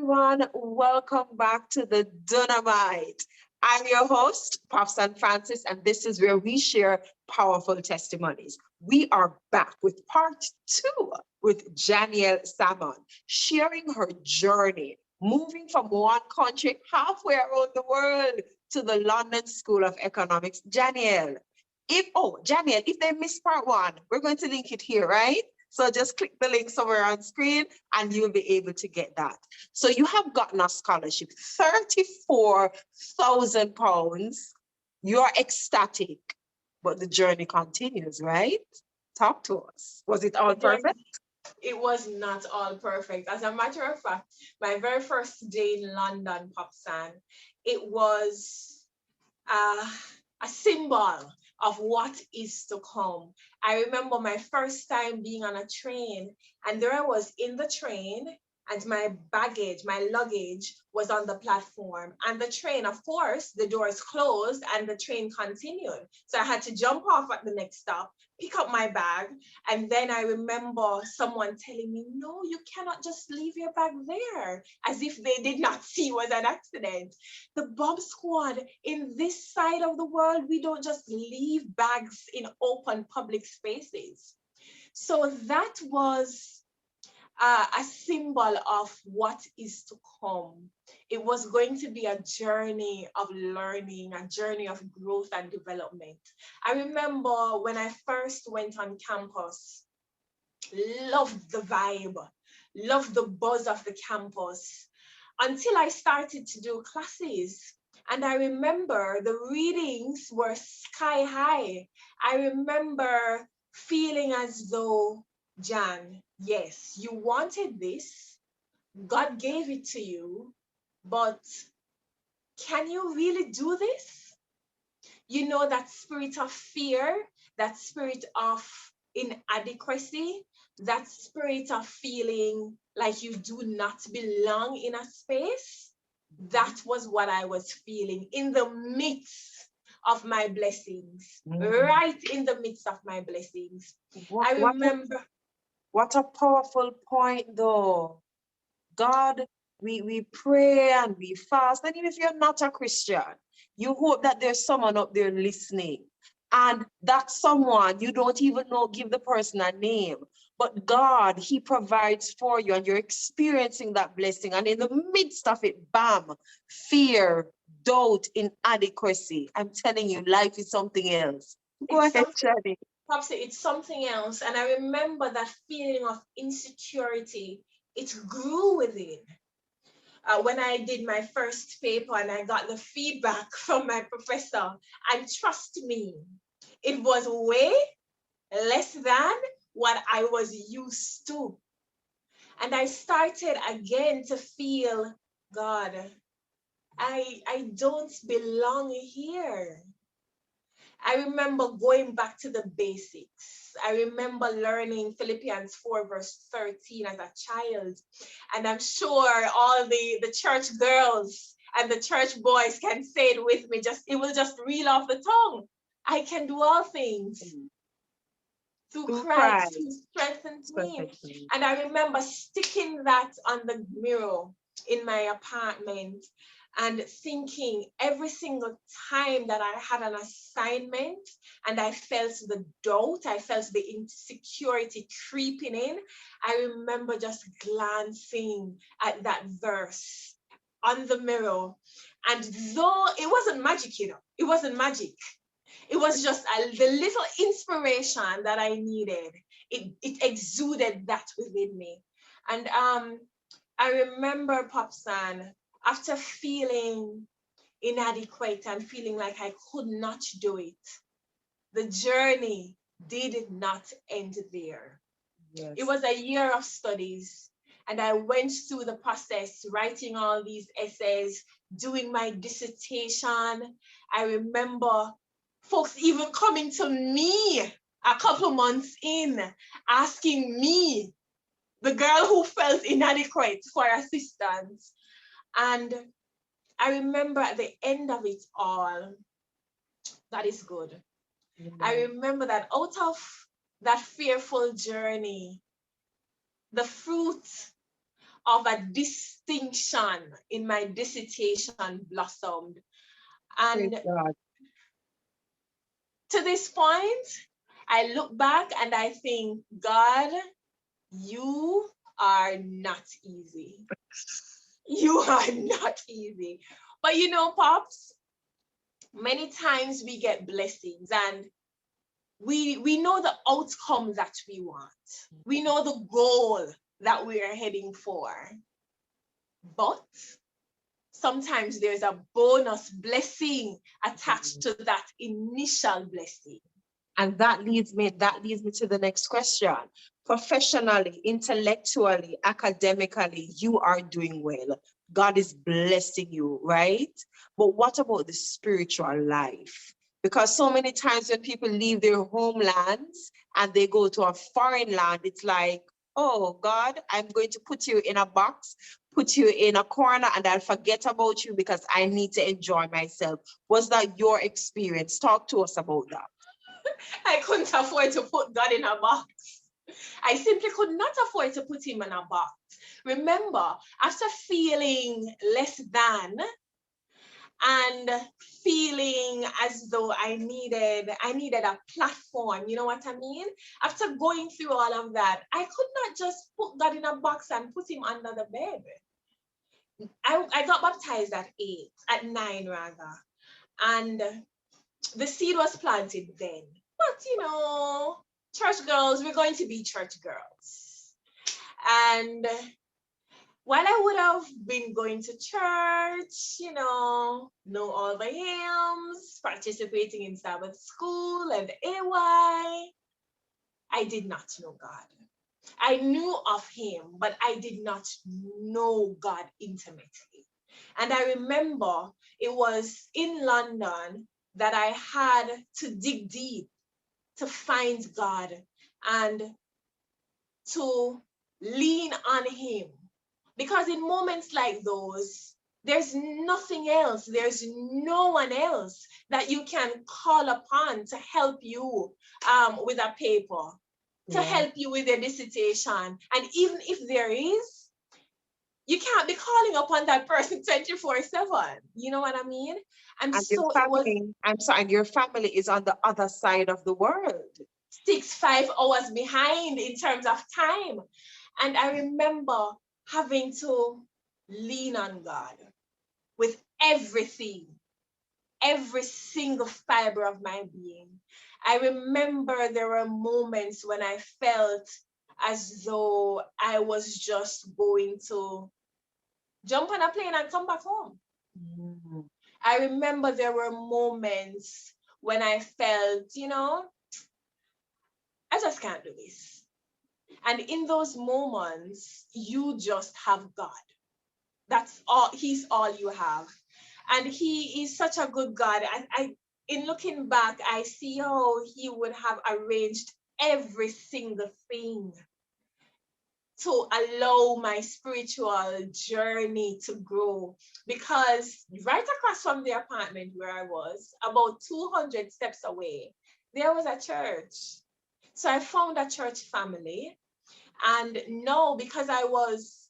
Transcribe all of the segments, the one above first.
everyone. Welcome back to the Dunamite. I'm your host, Popsan Francis, and this is where we share powerful testimonies. We are back with part 2 with Janiel Salmon, sharing her journey, moving from one country halfway around the world to the London School of Economics. Janiel, if they missed part 1, we're going to link it here, right? So just click the link somewhere on screen and you'll be able to get that. So you have gotten a scholarship, £34,000. You're ecstatic, but the journey continues, right? Talk to us. Was it all perfect? It was not all perfect. As a matter of fact, my very first day in London, Popsan, it was a symbol of what is to come. I remember my first time being on a train, and there I was in the train, and my luggage was on the platform. And the train, of course, the doors closed and the train continued. So I had to jump off at the next stop, pick up my bag. And then I remember someone telling me, no, you cannot just leave your bag there, as if they did not see it was an accident. The bomb squad in this side of the world, we don't just leave bags in open public spaces. So that was a symbol of what is to come. It was going to be a journey of learning, a journey of growth and development. I remember when I first went on campus, loved the vibe, loved the buzz of the campus, until I started to do classes. And I remember the readings were sky high. I remember feeling as though, Jan, yes, you wanted this. God gave it to you, but can you really do this? You know, that spirit of fear, that spirit of inadequacy, that spirit of feeling like you do not belong in a space. That was what I was feeling in the midst of my blessings, right in the midst of my blessings. I remember. What a powerful point, though. God, we pray and we fast. And even if you're not a Christian, you hope that there's someone up there listening. And that someone, you don't even know, give the person a name. But God, He provides for you and you're experiencing that blessing. And in the midst of it, bam, fear, doubt, inadequacy. I'm telling you, life is something else. Go ahead, Shadi. Popsy, it's something else. And I remember that feeling of insecurity. It grew within. When I did my first paper and I got the feedback from my professor, and trust me, it was way less than what I was used to. And I started again to feel, God, I don't belong here. I remember going back to the basics. I remember learning Philippians 4 verse 13 as a child. And I'm sure all the church girls and the church boys can say it with me. It will just reel off the tongue. I can do all things through Christ who strengthens me. And I remember sticking that on the mirror in my apartment and thinking every single time that I had an assignment and I felt the doubt, I felt the insecurity creeping in, I remember just glancing at that verse on the mirror. And though it wasn't magic, it wasn't magic. It was just the little inspiration that I needed. It exuded that within me. And I remember, Popsan, after feeling inadequate and feeling like I could not do it, the journey did not end there. Yes. It was a year of studies, and I went through the process, writing all these essays, doing my dissertation. I remember folks even coming to me a couple months in, asking me, the girl who felt inadequate, for assistance. And I remember at the end of it all, that is good. Mm-hmm. I remember that out of that fearful journey, the fruit of a distinction in my dissertation blossomed. And Praise God. to this point, I look back and I think, God, you are not easy. You are not easy. But you know, Pops, many times we get blessings and we know the outcome that we want. We know the goal that we are heading for. But sometimes there's a bonus blessing attached to that initial blessing. And that leads me to the next question. Professionally, intellectually, academically, you are doing well. God is blessing you, right? But what about the spiritual life? Because so many times when people leave their homelands and they go to a foreign land, it's like, oh God, I'm going to put you in a box, put you in a corner, and I'll forget about you because I need to enjoy myself. Was that your experience? Talk to us about that. I couldn't afford to put God in a box. I simply could not afford to put him in a box. Remember, after feeling less than and feeling as though I needed a platform, you know what I mean? After going through all of that, I could not just put God in a box and put him under the bed. I got baptized at 9 rather. And the seed was planted then. But you know, church girls, we're going to be church girls. And while I would have been going to church, you know all the hymns, participating in Sabbath school and AY, I did not know God. I knew of him, but I did not know God intimately. And I remember it was in London that I had to dig deep to find God and to lean on him. Because in moments like those, there's nothing else, there's no one else that you can call upon to help you with a paper, to help you with a dissertation. And even if there is, you can't be calling upon that person 24/7. You know what I mean? And your so it was family, I'm sorry, your family is on the other side of the world. 5 hours behind in terms of time. And I remember having to lean on God with everything, every single fiber of my being. I remember there were moments when I felt as though I was just going to jump on a plane and come back home. Mm-hmm. I remember there were moments when I felt, I just can't do this. And in those moments, you just have God. That's all. He's all you have. And he is such a good God. In looking back, I see how he would have arranged every single thing to allow my spiritual journey to grow. Because right across from the apartment where I was, about 200 steps away, there was a church. So I found a church family. And now, because I was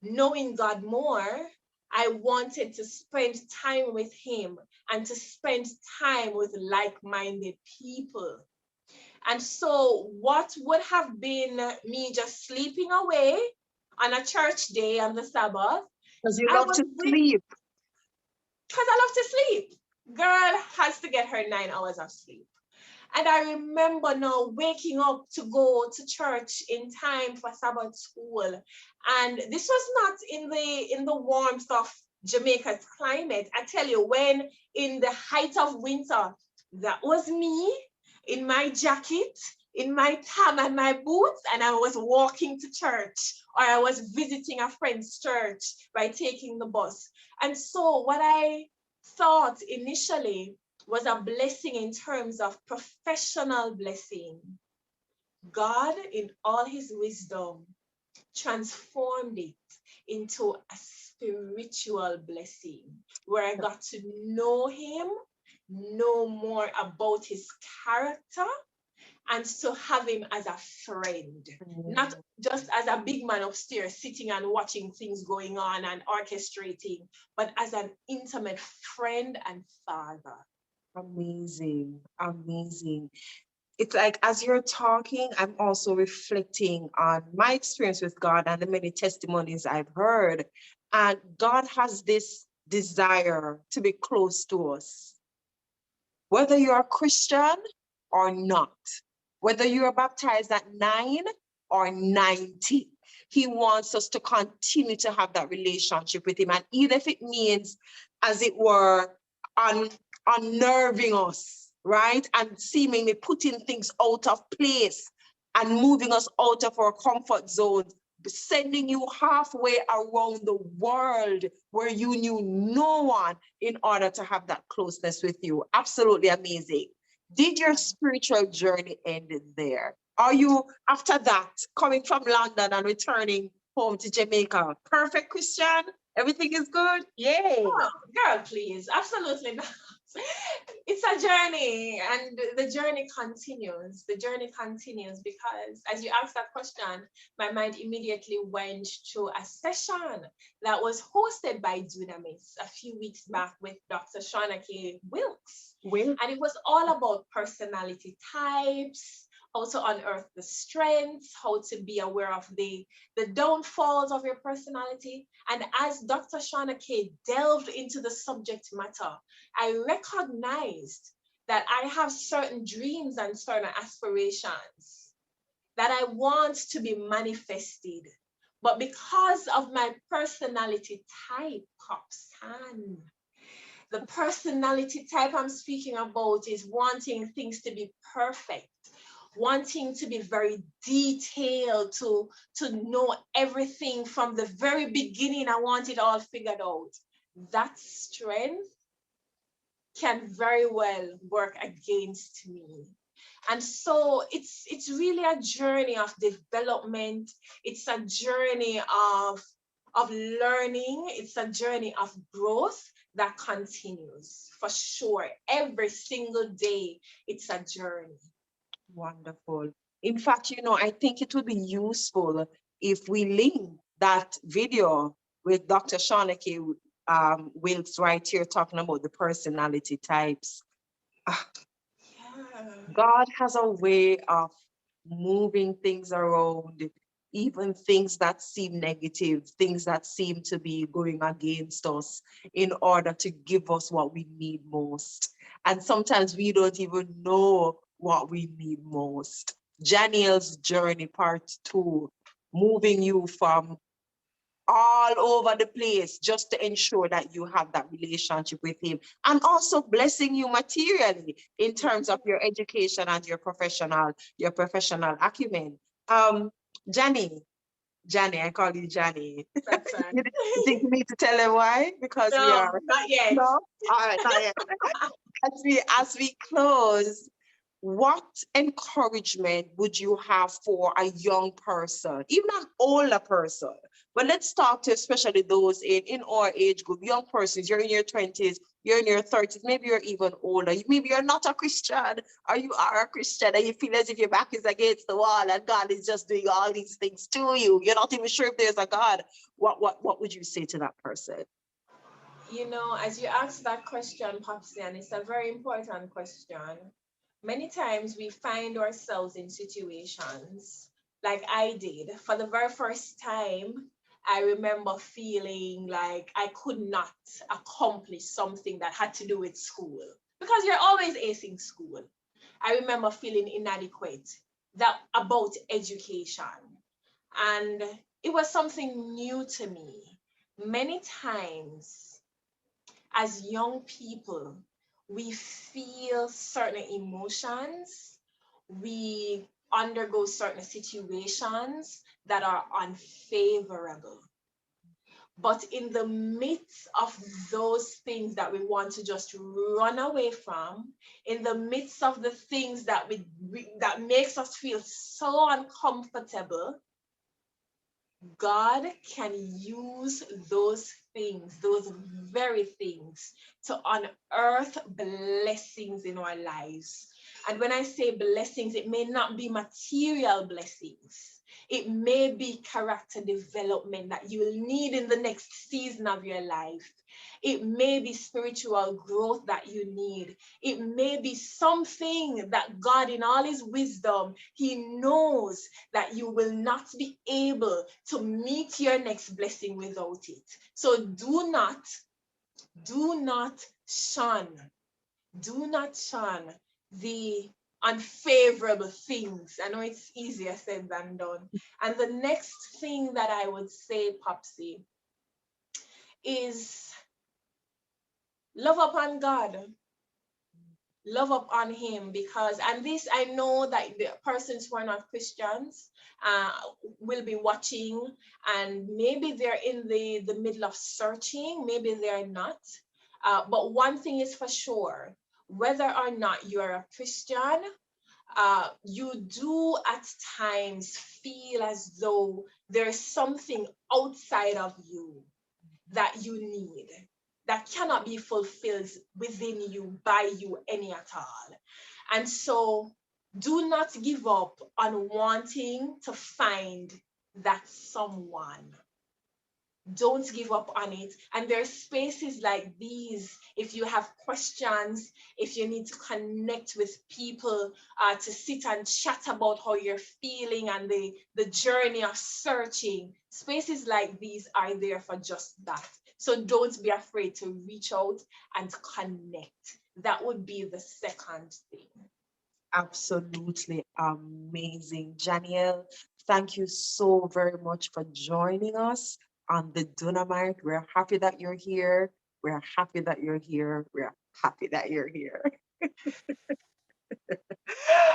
knowing God more, I wanted to spend time with him and to spend time with like-minded people. And so what would have been me just sleeping away on a church day on the Sabbath, Because you love to sleep. Because I love to sleep. Girl has to get her 9 hours of sleep. And I remember now waking up to go to church in time for Sabbath school. And this was not in the warmth of Jamaica's climate. I tell you, when in the height of winter, that was me in my jacket, in my tam and my boots, and I was walking to church, or I was visiting a friend's church by taking the bus. And so what I thought initially was a blessing in terms of professional blessing. God, in all his wisdom, transformed it into a spiritual blessing where I got to know him, know more about his character, and to have him as a friend, not just as a big man upstairs sitting and watching things going on and orchestrating, but as an intimate friend and father. Amazing, amazing. It's like as you're talking, I'm also reflecting on my experience with God and the many testimonies I've heard. And God has this desire to be close to us, whether you're a Christian or not, whether you're baptized at 9 or 90. He wants us to continue to have that relationship with him. And even if it means, as it were, unnerving us, right? And seemingly putting things out of place and moving us out of our comfort zones, sending you halfway around the world where you knew no one in order to have that closeness with you. Absolutely amazing. Did your spiritual journey end there? Are you, after that, coming from London and returning home to Jamaica, perfect Christian? Everything is good? Yay. Oh, girl, please. Absolutely not. It's a journey, and the journey continues. The journey continues because as you asked that question, my mind immediately went to a session that was hosted by Dunamis a few weeks back with Dr. Shauna K. Wilkes. And it was all about personality types, how to unearth the strengths, how to be aware of the downfalls of your personality. And as Dr. Shauna K delved into the subject matter, I recognized that I have certain dreams and certain aspirations that I want to be manifested. But because of my personality type, Popsan, the personality type I'm speaking about is wanting things to be perfect, wanting to be very detailed, to know everything from the very beginning. I want it all figured out. That strength can very well work against me. And so it's really a journey of development. It's a journey of learning. It's a journey of growth that continues for sure. Every single day, it's a journey. Wonderful. In fact, I think it would be useful if we link that video with Dr. Shauna K. Wilkes right here talking about the personality types. Yeah. God has a way of moving things around, even things that seem negative, things that seem to be going against us in order to give us what we need most. And sometimes we don't even know what we need most. Janiel's journey, part 2, moving you from all over the place just to ensure that you have that relationship with him, and also blessing you materially in terms of your education and your professional acumen. Jani, I call you Jani. That's right. You think you need to tell them why? Because we No, are not yet. no. All right, not yet. As we close, what encouragement would you have for a young person, even an older person? But let's talk to especially those in our age group, young persons. You're in your 20s, you're in your 30s, maybe you're even older. Maybe you're not a Christian, or you are a Christian and you feel as if your back is against the wall and God is just doing all these things to you. You're not even sure if there's a God. What would you say to that person? As you ask that question, Popsian, it's a very important question. Many times we find ourselves in situations like I did. For the very first time, I remember feeling like I could not accomplish something that had to do with school because you're always acing school. I remember feeling inadequate about education. And it was something new to me. Many times as young people, we feel certain emotions, we undergo certain situations that are unfavorable. But in the midst of those things that we want to just run away from, in the midst of the things that that makes us feel so uncomfortable, God can use those things, those very things, to unearth blessings in our lives. And when I say blessings, it may not be material blessings. It may be character development that you will need in the next season of your life. It may be spiritual growth that you need. It may be something that God, in all his wisdom, he knows that you will not be able to meet your next blessing without it. So do not shun the unfavorable things. I know it's easier said than done. And the next thing that I would say, Popsy, is love upon God. Love upon him, because, and this, I know that the persons who are not Christians will be watching, and maybe they're in the middle of searching, maybe they're not. But one thing is for sure, whether or not you're a Christian, you do at times feel as though there's something outside of you that you need, that cannot be fulfilled within you, by you, any at all. And so do not give up on wanting to find that someone. Don't give up on it. And there are spaces like these, if you have questions, if you need to connect with people, to sit and chat about how you're feeling and the journey of searching, spaces like these are there for just that. So don't be afraid to reach out and connect. That would be the second thing. Absolutely amazing. Janiel, thank you so very much for joining us on the Dunamite. We're happy that you're here. We're happy that you're here. We're happy that you're here.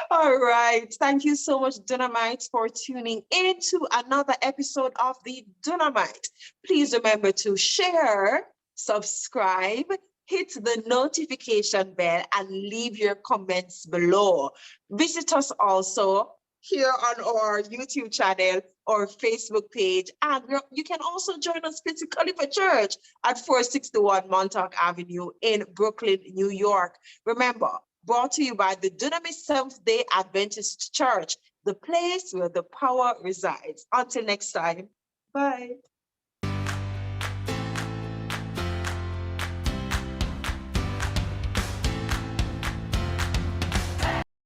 All right. Thank you so much, Dunamite, for tuning in to another episode of the Dunamite. Please remember to share, subscribe, hit the notification bell, and leave your comments below. Visit us also here on our YouTube channel or Facebook page. And you can also join us physically for church at 461 Montauk Avenue in Brooklyn, New York. Remember, brought to you by the Dunamis SDA Adventist Church, the place where the power resides. Until next time, bye.